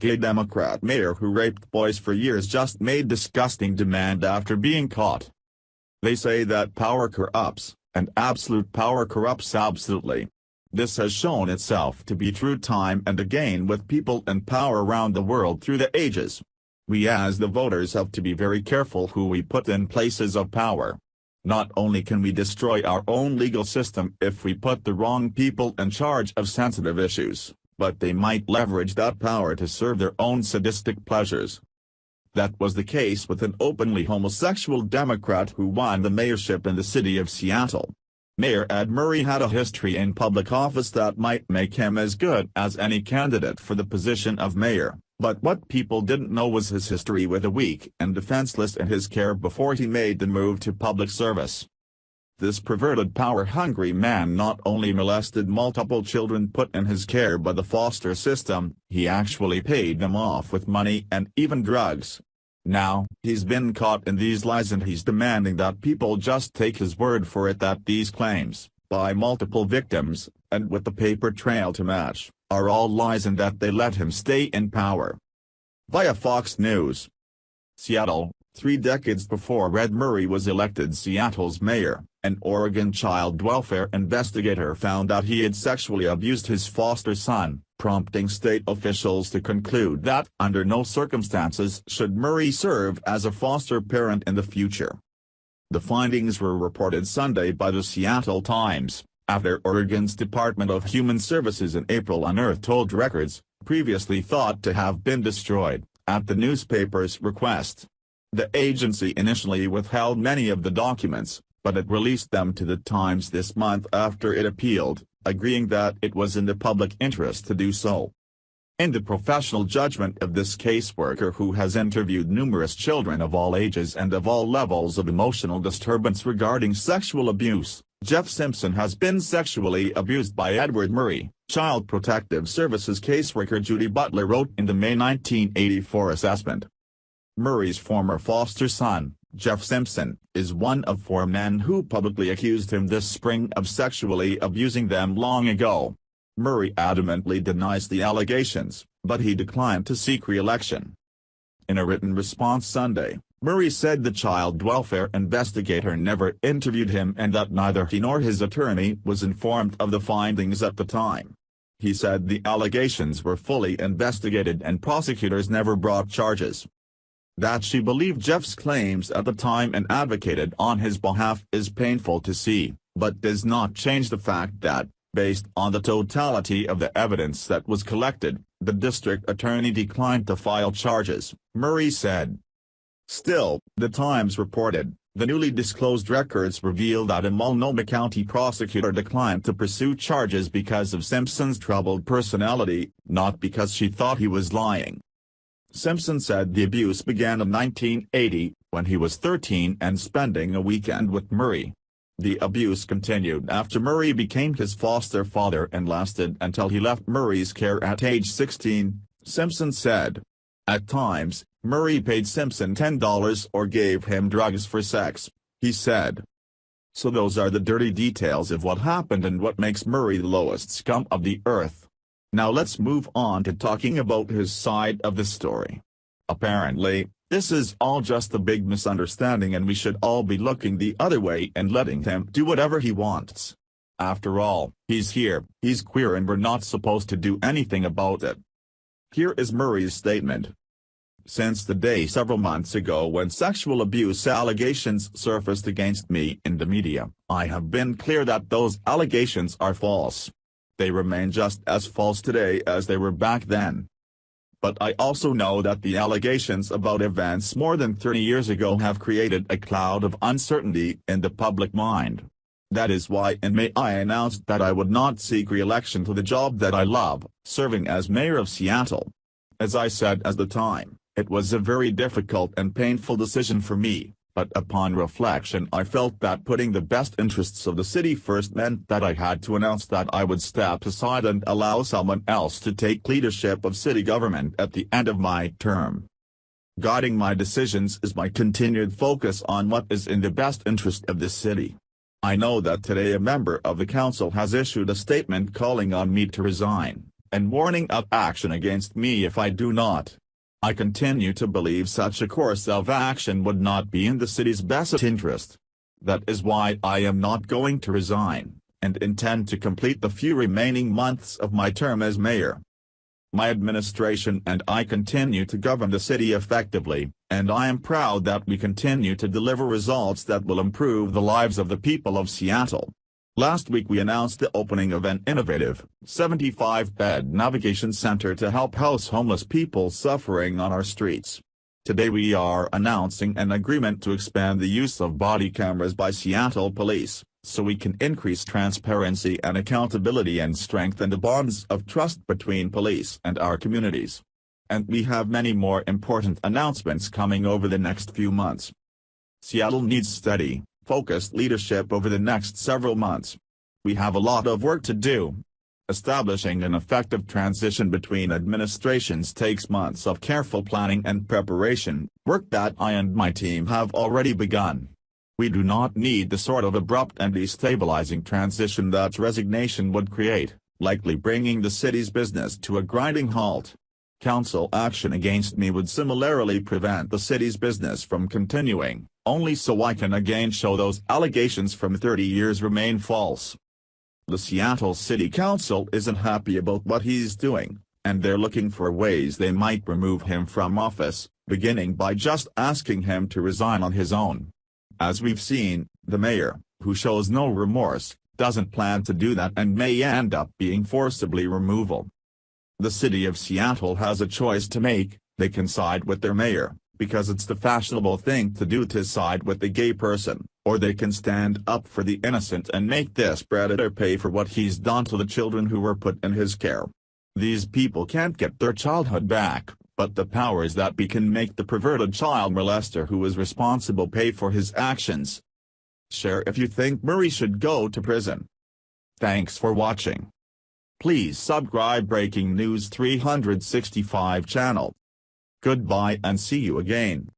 Gay Democrat mayor who raped boys for years just made disgusting demand after being caught. They say that power corrupts, and absolute power corrupts absolutely. This has shown itself to be true time and again with people in power around the world through the ages. We as the voters have to be very careful who we put in places of power. Not only can we destroy our own legal system if we put the wrong people in charge of sensitive issues, but they might leverage that power to serve their own sadistic pleasures. That was the case with an openly homosexual Democrat who won the mayorship in the city of Seattle. Mayor Ed Murray had a history in public office that might make him as good as any candidate for the position of mayor, but what people didn't know was his history with the weak and defenseless in his care before he made the move to public service. This perverted power-hungry man not only molested multiple children put in his care by the foster system, he actually paid them off with money and even drugs. Now, he's been caught in these lies and he's demanding that people just take his word for it that these claims, by multiple victims, and with the paper trail to match, are all lies and that they let him stay in power. Via Fox News. Seattle, 3 decades before Ed Murray was elected Seattle's mayor, an Oregon child welfare investigator found out he had sexually abused his foster son, prompting state officials to conclude that under no circumstances should Murray serve as a foster parent in the future. The findings were reported Sunday by the Seattle Times, after Oregon's Department of Human Services in April unearthed old records, previously thought to have been destroyed, at the newspaper's request. The agency initially withheld many of the documents, but it released them to the Times this month after it appealed, agreeing that it was in the public interest to do so. In the professional judgment of this caseworker who has interviewed numerous children of all ages and of all levels of emotional disturbance regarding sexual abuse, Jeff Simpson has been sexually abused by Edward Murray, Child Protective Services caseworker Judy Butler wrote in the May 1984 assessment. Murray's former foster son, Jeff Simpson, is one of 4 men who publicly accused him this spring of sexually abusing them long ago. Murray adamantly denies the allegations, but he declined to seek re-election. In a written response Sunday, Murray said the child welfare investigator never interviewed him and that neither he nor his attorney was informed of the findings at the time. He said the allegations were fully investigated and prosecutors never brought charges. That she believed Jeff's claims at the time and advocated on his behalf is painful to see, but does not change the fact that, based on the totality of the evidence that was collected, the district attorney declined to file charges, Murray said. Still, the Times reported, the newly disclosed records reveal that a Multnomah County prosecutor declined to pursue charges because of Simpson's troubled personality, not because she thought he was lying. Simpson said the abuse began in 1980, when he was 13 and spending a weekend with Murray. The abuse continued after Murray became his foster father and lasted until he left Murray's care at age 16, Simpson said. At times, Murray paid Simpson $10 or gave him drugs for sex, he said. So those are the dirty details of what happened and what makes Murray the lowest scum of the earth. Now let's move on to talking about his side of the story. Apparently, this is all just a big misunderstanding and we should all be looking the other way and letting him do whatever he wants. After all, he's here, he's queer and we're not supposed to do anything about it. Here is Murray's statement. Since the day several months ago when sexual abuse allegations surfaced against me in the media, I have been clear that those allegations are false. They remain just as false today as they were back then. But I also know that the allegations about events more than 30 years ago have created a cloud of uncertainty in the public mind. That is why in May I announced that I would not seek re-election to the job that I love, serving as mayor of Seattle. As I said at the time, it was a very difficult and painful decision for me. But upon reflection I felt that putting the best interests of the city first meant that I had to announce that I would step aside and allow someone else to take leadership of city government at the end of my term. Guiding my decisions is my continued focus on what is in the best interest of the city. I know that today a member of the council has issued a statement calling on me to resign, and warning of action against me if I do not. I continue to believe such a course of action would not be in the city's best interest. That is why I am not going to resign, and intend to complete the few remaining months of my term as mayor. My administration and I continue to govern the city effectively, and I am proud that we continue to deliver results that will improve the lives of the people of Seattle. Last week we announced the opening of an innovative, 75-bed navigation center to help house homeless people suffering on our streets. Today we are announcing an agreement to expand the use of body cameras by Seattle Police, so we can increase transparency and accountability and strengthen the bonds of trust between police and our communities. And we have many more important announcements coming over the next few months. Seattle needs steady, focused leadership over the next several months. We have a lot of work to do. Establishing an effective transition between administrations takes months of careful planning and preparation, work that I and my team have already begun. We do not need the sort of abrupt and destabilizing transition that resignation would create, likely bringing the city's business to a grinding halt. Council action against me would similarly prevent the city's business from continuing, only so I can again show those allegations from 30 years remain false. The Seattle City Council isn't happy about what he's doing, and they're looking for ways they might remove him from office, beginning by just asking him to resign on his own. As we've seen, the mayor, who shows no remorse, doesn't plan to do that and may end up being forcibly removal. The city of Seattle has a choice to make. They can side with their mayor, because it's the fashionable thing to do to side with the gay person, or they can stand up for the innocent and make this predator pay for what he's done to the children who were put in his care. These people can't get their childhood back, but the powers that be can make the perverted child molester who is responsible pay for his actions. Share if you think Murray should go to prison. Thanks for watching. Please subscribe Breaking News 365 channel. Goodbye and see you again.